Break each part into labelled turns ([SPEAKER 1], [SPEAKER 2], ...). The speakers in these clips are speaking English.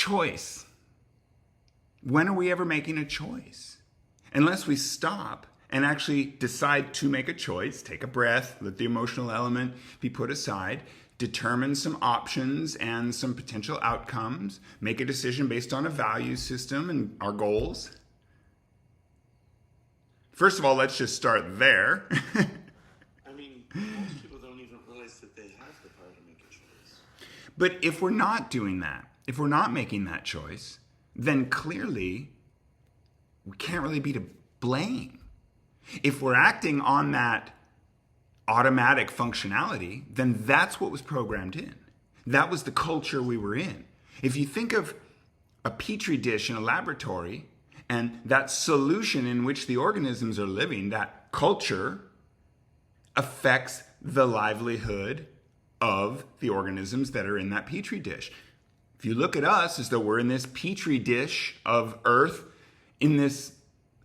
[SPEAKER 1] choice. When are we ever making a choice? Unless we stop and actually decide to make a choice, take a breath, let the emotional element be put aside, determine some options and some potential outcomes, make a decision based on a value system and our goals. First of all, let's just start there.
[SPEAKER 2] I mean, most people don't even realize that they have the power to make a choice.
[SPEAKER 1] But if we're not doing that, if we're not making that choice, then clearly we can't really be to blame. If we're acting on that automatic functionality, then that's what was programmed in. That was the culture we were in. If you think of a petri dish in a laboratory and that solution in which the organisms are living, that culture affects the livelihood of the organisms that are in that petri dish. If you look at us as though we're in this petri dish of Earth, in this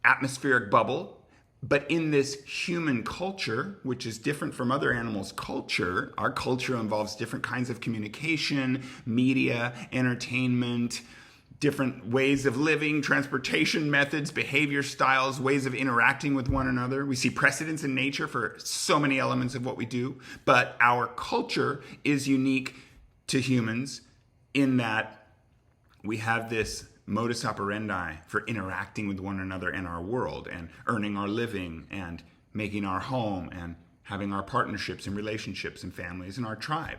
[SPEAKER 1] atmospheric bubble, but in this human culture, which is different from other animals' culture, our culture involves different kinds of communication, media, entertainment, different ways of living, transportation methods, behavior styles, ways of interacting with one another. We see precedents in nature for so many elements of what we do, but our culture is unique to humans in that we have this modus operandi for interacting with one another in our world and earning our living and making our home and having our partnerships and relationships and families in our tribe.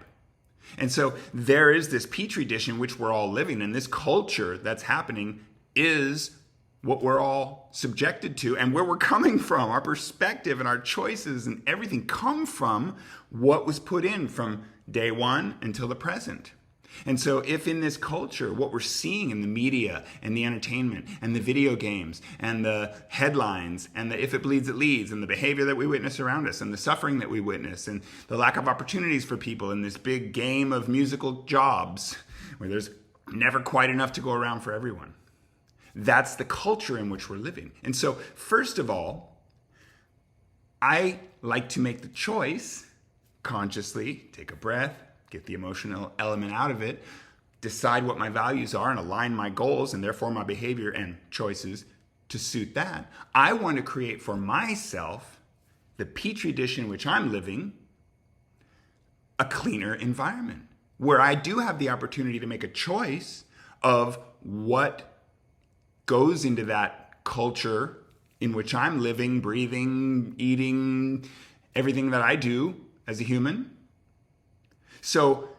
[SPEAKER 1] And so there is this petri dish in which we're all living, and this culture that's happening is what we're all subjected to and where we're coming from. Our perspective and our choices and everything come from what was put in from day one until the present. And so if in this culture, what we're seeing in the media and the entertainment and the video games and the headlines and the if it bleeds, it leads and the behavior that we witness around us and the suffering that we witness and the lack of opportunities for people in this big game of musical jobs where there's never quite enough to go around for everyone. That's the culture in which we're living. And so first of all, I like to make the choice consciously, take a breath, get the emotional element out of it, decide what my values are and align my goals and therefore my behavior and choices to suit that. I want to create for myself, the petri dish in which I'm living, a cleaner environment where I do have the opportunity to make a choice of what goes into that culture in which I'm living, breathing, eating, everything that I do as a human. So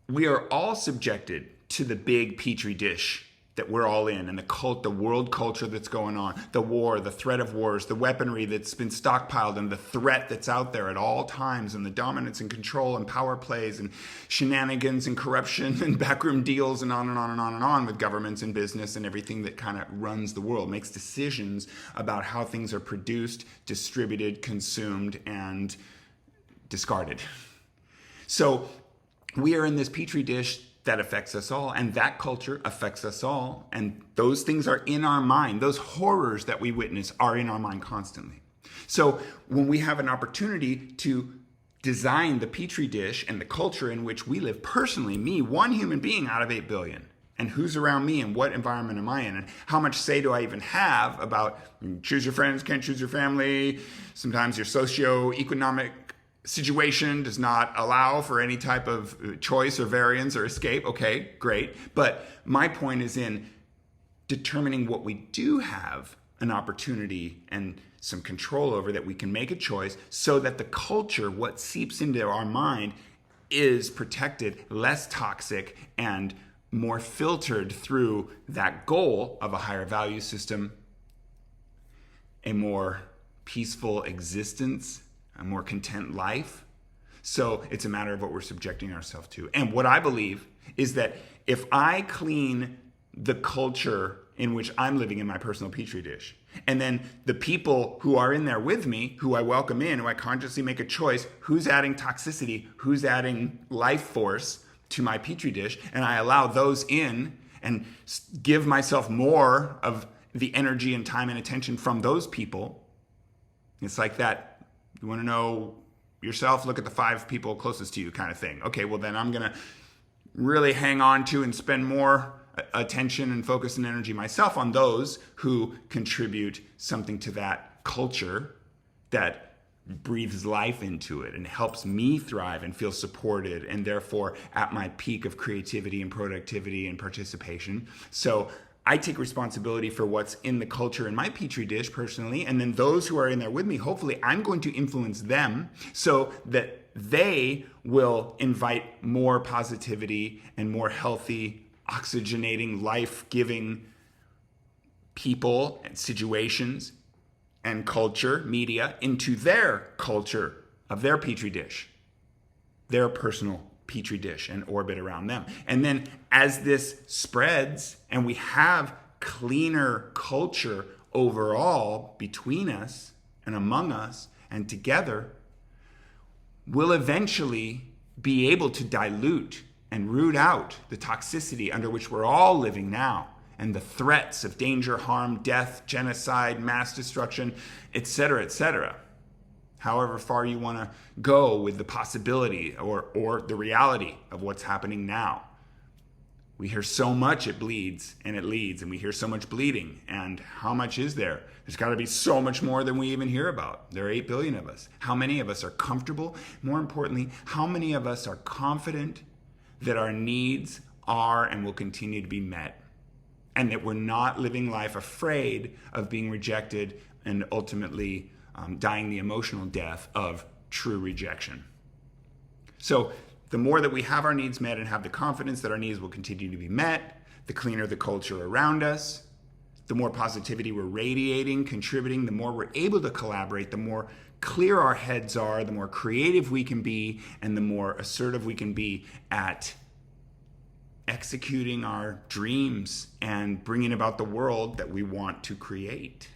[SPEAKER 1] we are all subjected to the big petri dish that we're all in and the world culture that's going on, the war, the threat of wars, the weaponry that's been stockpiled and the threat that's out there at all times and the dominance and control and power plays and shenanigans and corruption and backroom deals and on and on and on and on with governments and business and everything that kind of runs the world, makes decisions about how things are produced, distributed, consumed, and discarded. So we are in this petri dish that affects us all, and that culture affects us all, and those things are in our mind. Those horrors that we witness are in our mind constantly. So when we have an opportunity to design the petri dish and the culture in which we live personally, me, one human being out of 8 billion, and who's around me and what environment am I in, and how much say do I even have about choose your friends, can't choose your family, sometimes your socio-economic situation does not allow for any type of choice or variance or escape. Okay, great. But my point is in determining what we do have an opportunity and some control over, that we can make a choice so that the culture, what seeps into our mind, is protected, less toxic, and more filtered through that goal of a higher value system, a more peaceful existence, a more content life. So it's a matter of what we're subjecting ourselves to. And what I believe is that if I clean the culture in which I'm living in my personal petri dish, and then the people who are in there with me, who I welcome in, who I consciously make a choice, who's adding toxicity, who's adding life force to my petri dish, and I allow those in and give myself more of the energy and time and attention from those people. It's like that, you want to know yourself, look at the 5 people closest to you kind of thing. Okay, well then I'm going to really hang on to and spend more attention and focus and energy myself on those who contribute something to that culture that breathes life into it and helps me thrive and feel supported and therefore at my peak of creativity and productivity and participation. So I take responsibility for what's in the culture in my petri dish personally, and then those who are in there with me, hopefully I'm going to influence them so that they will invite more positivity and more healthy, oxygenating, life-giving people and situations and culture, media, into their culture of their petri dish, their personal petri dish and orbit around them. And then as this spreads and we have cleaner culture overall between us and among us and together, we'll eventually be able to dilute and root out the toxicity under which we're all living now, and the threats of danger, harm, death, genocide, mass destruction, etc., etc. However far you want to go with the possibility or the reality of what's happening now. We hear so much it bleeds and it leads, and we hear so much bleeding. And how much is there? There's got to be so much more than we even hear about. There are 8 billion of us. How many of us are comfortable? More importantly, how many of us are confident that our needs are and will continue to be met? And that we're not living life afraid of being rejected and ultimately dying the emotional death of true rejection. So the more that we have our needs met and have the confidence that our needs will continue to be met, the cleaner the culture around us, the more positivity we're radiating, contributing, the more we're able to collaborate, the more clear our heads are, the more creative we can be, and the more assertive we can be at executing our dreams and bringing about the world that we want to create.